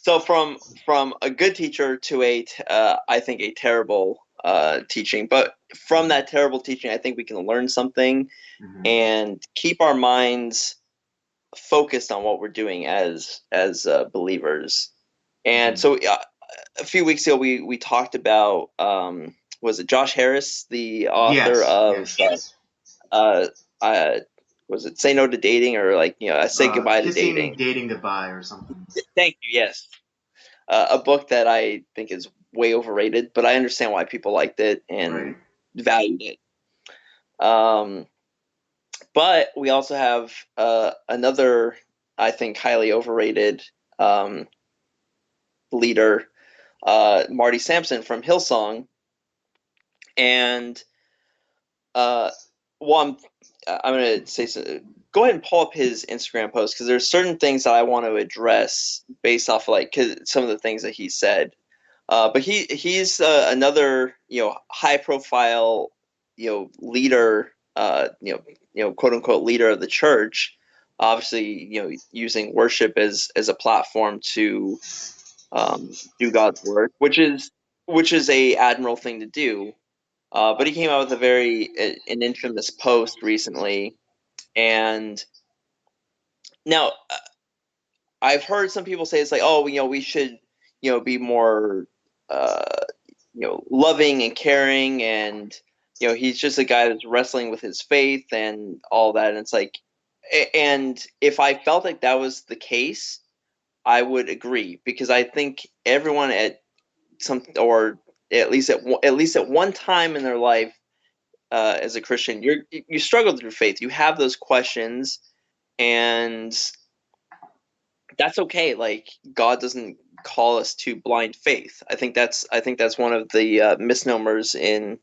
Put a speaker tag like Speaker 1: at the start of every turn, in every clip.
Speaker 1: So from a good teacher to I think a terrible teaching, but from that terrible teaching, I think we can learn something and keep our minds focused on what we're doing as believers. And so a few weeks ago, we talked about was it Josh Harris, the author of uh, uh, was it Say No to Dating, or Say Goodbye to
Speaker 2: Kissing,
Speaker 1: Dating?
Speaker 2: dating goodbye, or something.
Speaker 1: Thank you. Yes, a book that I think is way overrated, but I understand why people liked it and valued it. But we also have another, I think, highly overrated leader, Marty Sampson from Hillsong, and well, I'm going to say so. Go ahead and pull up his Instagram post, because there's certain things that I want to address based off cause some of the things that he said. But he's another high profile leader, quote unquote leader of the church. Obviously, using worship as a platform to do God's work, which is a admirable thing to do. But he came out with an infamous post recently, and now I've heard some people say it's like, oh, we should be more loving and caring, and he's just a guy that's wrestling with his faith and all that. And it's like, and if I felt like that was the case, I would agree, because I think everyone at some, or at least at one time in their life, as a Christian, you struggle through faith. You have those questions, and that's okay. Like, God doesn't call us to blind faith. I think that's one of the misnomers in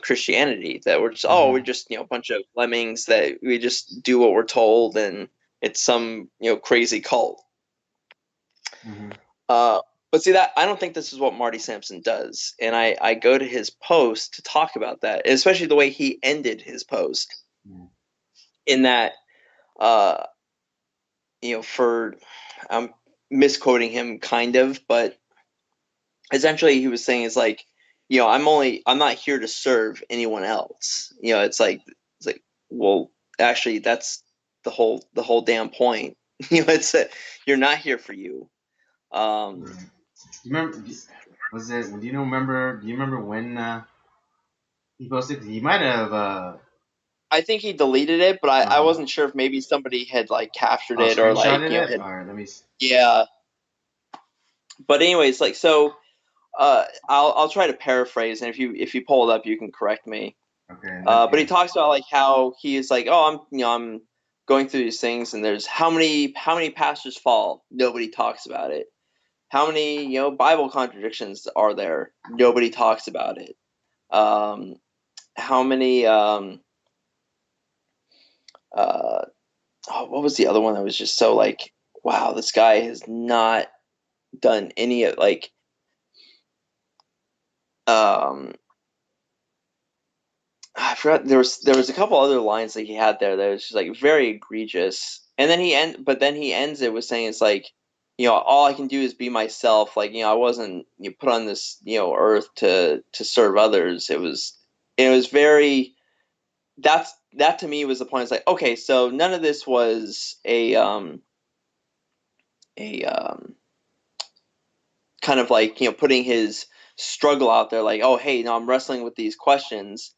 Speaker 1: Christianity, that we're just a bunch of lemmings that we just do what we're told, and it's some crazy cult. But see, that I don't think this is what Marty Sampson does, and I go to his post to talk about that, and especially the way he ended his post, in that for I'm misquoting him kind of, but essentially he was saying is like, I'm not here to serve anyone else. It's like, well, actually that's the whole damn point. It's that you're not here for you.
Speaker 2: Do you remember? Was it? Do you remember? Do you remember when he posted? He might have.
Speaker 1: I think he deleted it, but I wasn't sure if maybe somebody had captured it, or
Speaker 2: screenshotted it.
Speaker 1: had,
Speaker 2: All right, let me.
Speaker 1: yeah. But anyways, I'll try to paraphrase, and if you pull it up, you can correct me.
Speaker 2: Okay.
Speaker 1: But he talks about how he is like, oh, I'm going through these things, and there's how many pastors fall? Nobody talks about it. How many Bible contradictions are there? Nobody talks about it. How many what was the other one that was just so wow, this guy has not done any of I forgot, there was a couple other lines that he had there that was just very egregious. And then he ends it with saying it's like, all I can do is be myself. I wasn't put on this earth to serve others. It was very, that to me was the point. It's like, okay, so none of this was a kind of putting his struggle out there, like, oh, hey, no, I'm wrestling with these questions,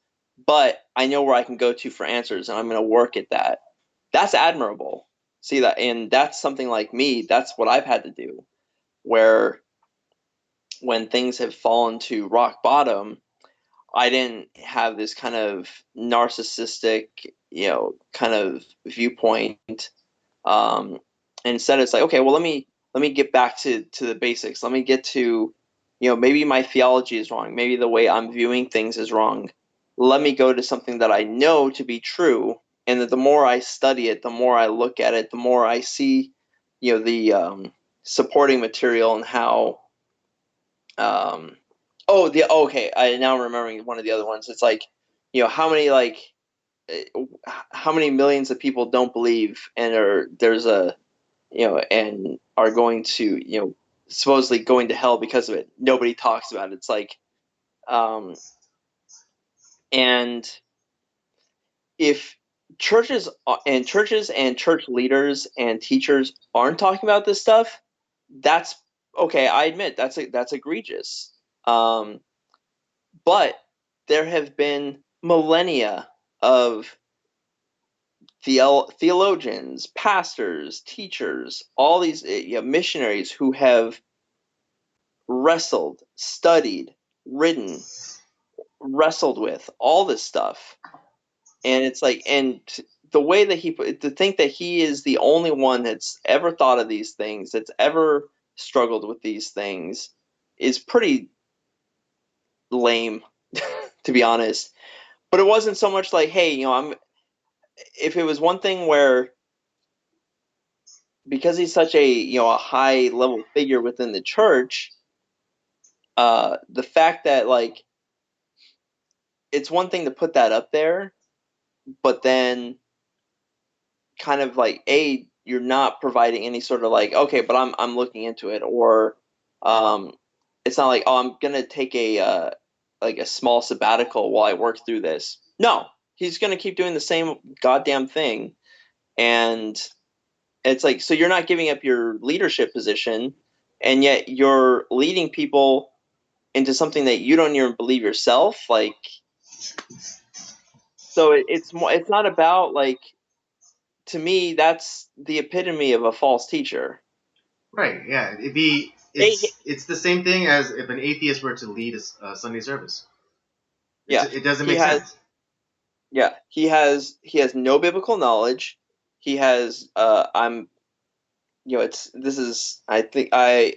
Speaker 1: but I know where I can go to for answers, and I'm going to work at that. That's admirable. See that, and that's something like me. That's what I've had to do, where when things have fallen to rock bottom, I didn't have this kind of narcissistic, kind of viewpoint. Instead, it's like, okay, well, let me get back to the basics. Let me get to, maybe my theology is wrong. Maybe the way I'm viewing things is wrong. Let me go to something that I know to be true, and that the more I study it, the more I look at it, the more I see, the supporting material, and how. Okay, I now remembering one of the other ones. It's like, how many how many millions of people don't believe and there's a and are going to supposedly going to hell because of it. Nobody talks about it. It's like um, and if churches and church leaders and teachers aren't talking about this stuff, that's okay. I admit that's egregious. Um, but there have been millennia of theologians, pastors, teachers, all these missionaries who have wrestled, studied, written, wrestled with all this stuff. And it's like, and the way that to think that he is the only one that's ever thought of these things, that's ever struggled with these things, is pretty lame, to be honest. But it wasn't so much like, hey, if it was one thing where because he's such a high level figure within the church, the fact that like it's one thing to put that up there, but then kind of like you're not providing any sort of like okay, but I'm looking into it, or um it's not like oh I'm gonna take like a small sabbatical while I work through this. No, he's gonna keep doing the same goddamn thing, and it's like so you're not giving up your leadership position, and yet you're leading people into something that you don't even believe yourself. Like so it's not about like to me that's the epitome of a false teacher.
Speaker 2: Right. Yeah. It'd be.
Speaker 1: Hey,
Speaker 2: It's the same thing as if an atheist were to lead a Sunday service.
Speaker 1: yeah,
Speaker 2: It doesn't
Speaker 1: he
Speaker 2: make
Speaker 1: has.
Speaker 2: sense.
Speaker 1: Yeah, he has no biblical knowledge. He has. I'm. It's this is. I think I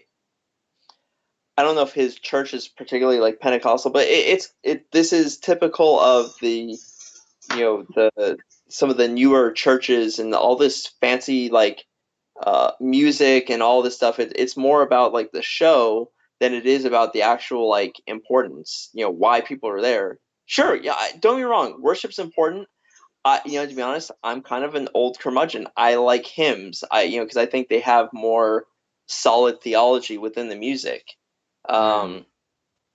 Speaker 1: don't know if his church is particularly like Pentecostal, but this is typical of the the some of the newer churches and all this fancy like music and all this stuff. It's more about like the show than it is about the actual like importance. Why people are there. Sure, yeah. Don't get me wrong. Worship's important. To be honest, I'm kind of an old curmudgeon. I like hymns. Because I think they have more solid theology within the music.
Speaker 2: Mm,
Speaker 1: Um,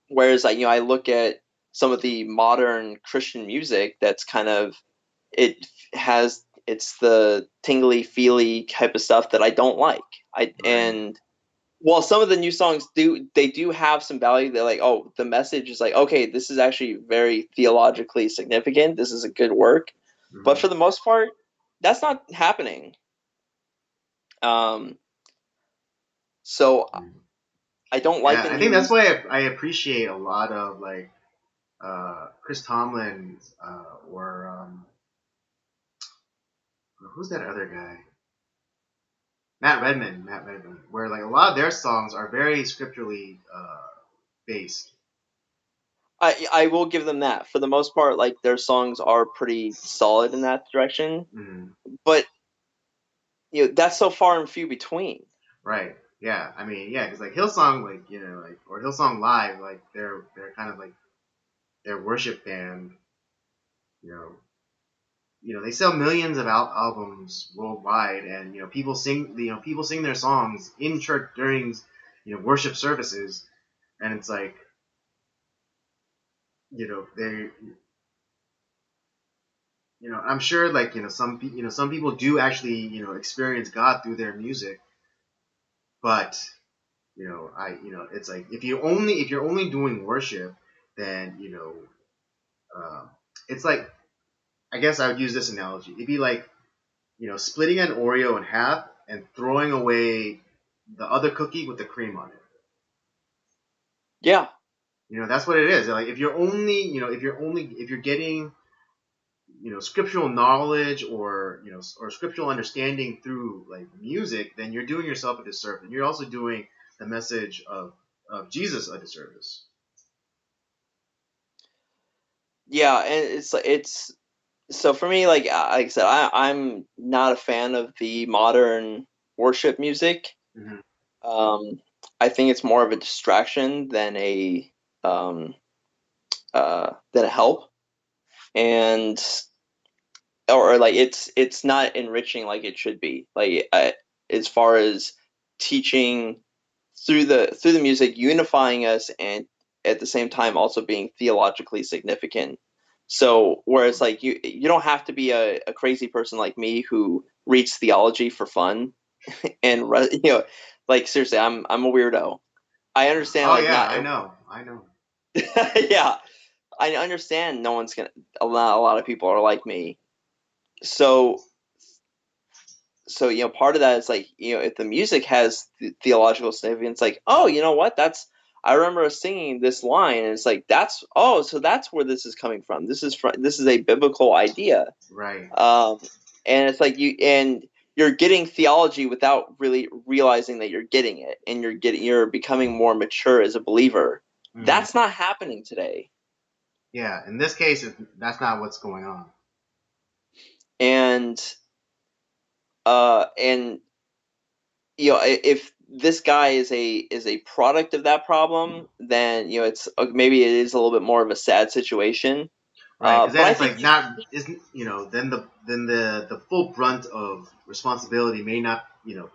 Speaker 1: Whereas I look at some of the modern Christian music that's kind of it it's the tingly feely type of stuff that I don't like. I
Speaker 2: right.
Speaker 1: and while some of the new songs do have some value, they're like, oh, the message is like, okay, this is actually very theologically significant. This is a good work. But
Speaker 2: Hmm.
Speaker 1: for the most part, that's not happening. Um, so I don't like
Speaker 2: Yeah.
Speaker 1: the
Speaker 2: I think that's
Speaker 1: news.
Speaker 2: why I appreciate a lot of like Chris Tomlin or who's that other guy? Matt Redman. Matt Redman. Where like a lot of their songs are very scripturally based.
Speaker 1: I will give them that. For the most part, like their songs are pretty solid in that direction.
Speaker 2: Mm,
Speaker 1: But that's so far and few between.
Speaker 2: right. Yeah. I mean, yeah, because like Hillsong, like like or Hillsong Live, like they're kind of like their worship band. You know, they sell millions of albums worldwide, and people sing their songs in church during worship services, and it's like they I'm sure like some people do actually experience God through their music, but it's like if you're only doing worship, then um, it's like I guess I would use this analogy. It'd be like splitting an Oreo in half and throwing away the other cookie with the cream on it.
Speaker 1: Yeah,
Speaker 2: That's what it is. Like if you're only, if you're getting, scriptural knowledge or or scriptural understanding through like music, then you're doing yourself a disservice, and you're also doing the message of Jesus a disservice.
Speaker 1: yeah, and it's so for me, like I said, I'm not a fan of the modern worship music.
Speaker 2: Mm-hmm.
Speaker 1: Um, I think it's more of a distraction um, than a help. And or like it's not enriching like it should be. Like as far as teaching through the music, unifying us, and at the same time also being theologically significant. So whereas like you don't have to be a crazy person like me who reads theology for fun and like seriously, I'm a weirdo. I understand
Speaker 2: Oh
Speaker 1: like
Speaker 2: yeah,
Speaker 1: not
Speaker 2: I
Speaker 1: every,
Speaker 2: know, I know.
Speaker 1: yeah, I understand no one's gonna a lot of people are like me. So part of that is like if the music has theological significance, like oh what, that's I remember singing this line and it's like that's oh so that's where this is coming from, this is a biblical idea.
Speaker 2: Right.
Speaker 1: um and it's like you're getting theology without really realizing that you're getting it, and you're becoming more mature as a believer.
Speaker 2: Hmm.
Speaker 1: That's not happening today.
Speaker 2: Yeah, in this case, that's not what's going on.
Speaker 1: And if this guy is a product of that problem, then it's maybe it is a little bit more of a sad situation.
Speaker 2: Right, because
Speaker 1: But
Speaker 2: then
Speaker 1: I
Speaker 2: it's
Speaker 1: think
Speaker 2: like not isn't then the full brunt of responsibility may not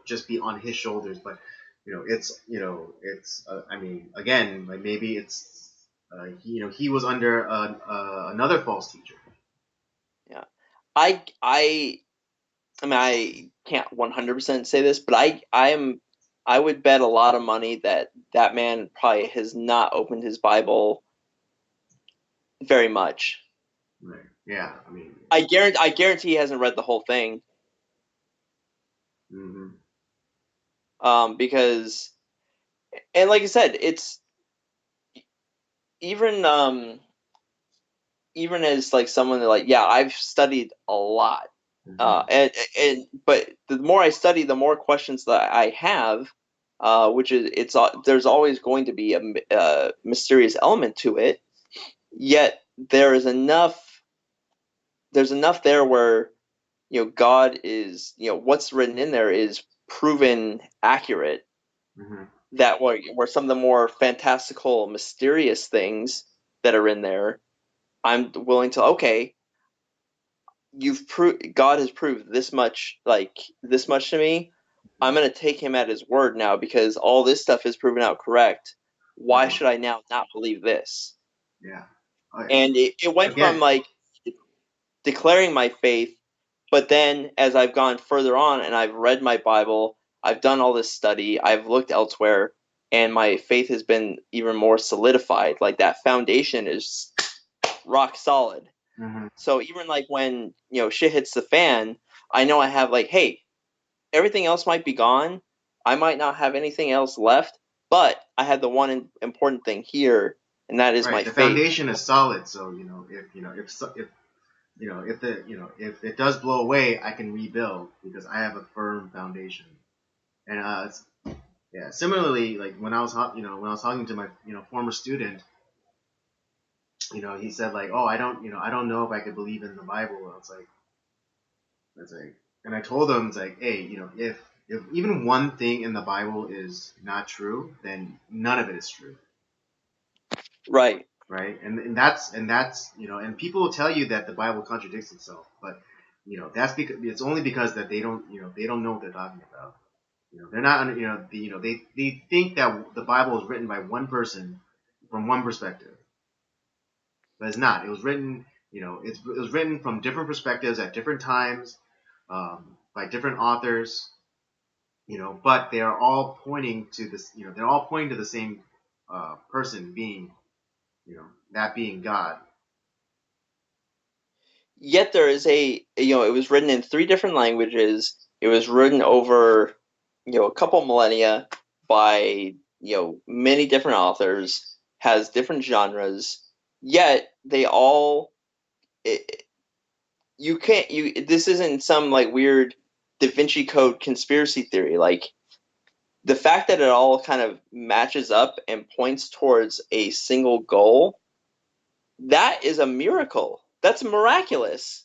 Speaker 2: just be on his shoulders, but it's I mean again like maybe it's he was under another false teacher.
Speaker 1: yeah, I I mean I can't 100% say this, but I would bet a lot of money that that man probably has not opened his Bible very much.
Speaker 2: Right. Yeah. I mean.
Speaker 1: I guarantee he hasn't read the whole thing.
Speaker 2: Hmm.
Speaker 1: Because and like I said, it's even even as like someone that like yeah I've studied a lot,
Speaker 2: Hmm.
Speaker 1: and but the more I study the more questions that I have, which is there's always going to be a mysterious element to it, yet there is enough there's enough there where God is what's written in there is proven accurate,
Speaker 2: Hmm.
Speaker 1: that where some of the more fantastical mysterious things that are in there I'm willing to okay, you've proved God has proved this much, like this much to me. I'm gonna take him at his word now because all this stuff is proven out correct. Why
Speaker 2: Right.
Speaker 1: should I now not believe this?
Speaker 2: Yeah. Oh, yeah.
Speaker 1: And it went from
Speaker 2: Again.
Speaker 1: like declaring my faith, but then as I've gone further on and I've read my Bible, I've done all this study, I've looked elsewhere, and my faith has been even more solidified. Like that foundation is rock solid.
Speaker 2: Hmm.
Speaker 1: So even like when shit hits the fan, I know I have like, hey, everything else might be gone. I might not have anything else left, but I had the one important thing here, and that is
Speaker 2: Right.
Speaker 1: my
Speaker 2: The
Speaker 1: faith.
Speaker 2: foundation is solid, so if it does blow away, I can rebuild because I have a firm foundation. And yeah. Similarly, like when I was talking to my former student, he said like, oh, I don't know if I could believe in the Bible. I was like, it's like, and I told him it's like, hey, if even one thing in the Bible is not true, then none of it is true,
Speaker 1: Right.
Speaker 2: right? And people will tell you that the Bible contradicts itself, but that's because it's only because that they don't know what they're talking about. They're not they think that the Bible is written by one person from one perspective, but it's not. It was written it was written from different perspectives at different times, by different authors, but they are all pointing to this. They're all pointing to the same person being, that being God.
Speaker 1: Yet there is it was written in three different languages. It was written over a couple millennia by many different authors, has different genres, yet they all it, you can't you this isn't some like weird Da Vinci Code conspiracy theory. Like the fact that it all kind of matches up and points towards a single goal, that is a miracle. That's miraculous.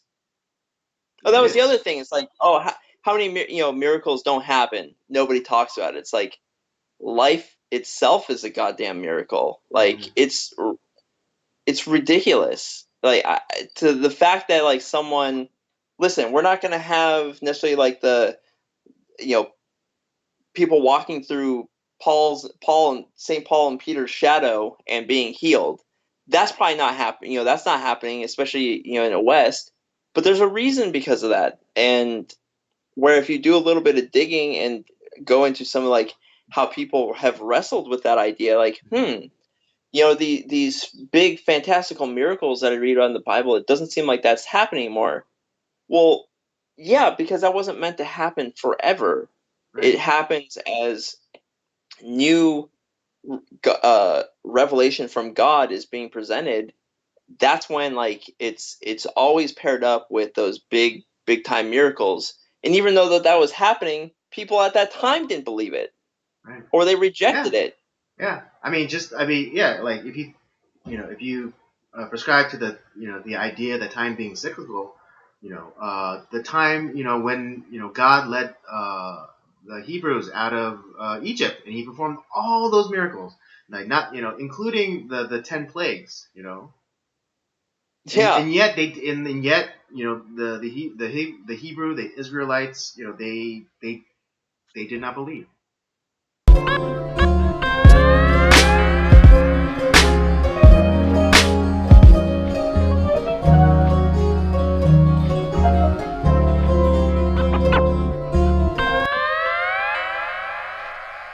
Speaker 1: Oh,
Speaker 2: It
Speaker 1: that was the other
Speaker 2: is.
Speaker 1: thing. It's like, oh, how many miracles don't happen? Nobody talks about it. It's like life itself is a goddamn miracle. Like
Speaker 2: Hmm.
Speaker 1: it's ridiculous. Like to the fact that like someone listen, we're not going to have necessarily like the, you know, people walking through Paul and St. Paul and Peter's shadow and being healed. That's probably not happening. That's not happening, especially in the West. But there's a reason because of that, and where if you do a little bit of digging and go into some of like how people have wrestled with that idea, like these big fantastical miracles that I read on the Bible, it doesn't seem like that's happening anymore. Well, yeah, because that wasn't meant to happen forever.
Speaker 2: Right.
Speaker 1: It happens as new revelation from God is being presented. That's when like it's always paired up with those big time miracles. And even though that was happening, people at that time didn't believe it
Speaker 2: Right.
Speaker 1: or they
Speaker 2: Yeah.
Speaker 1: rejected it.
Speaker 2: Yeah. Yeah. Like if you prescribe to the idea that time being cyclical, the time when God led the Hebrews out of Egypt, and He performed all those miracles, like not including the 10 plagues,
Speaker 1: Yeah.
Speaker 2: and yet the Hebrew, the Israelites, they did not believe.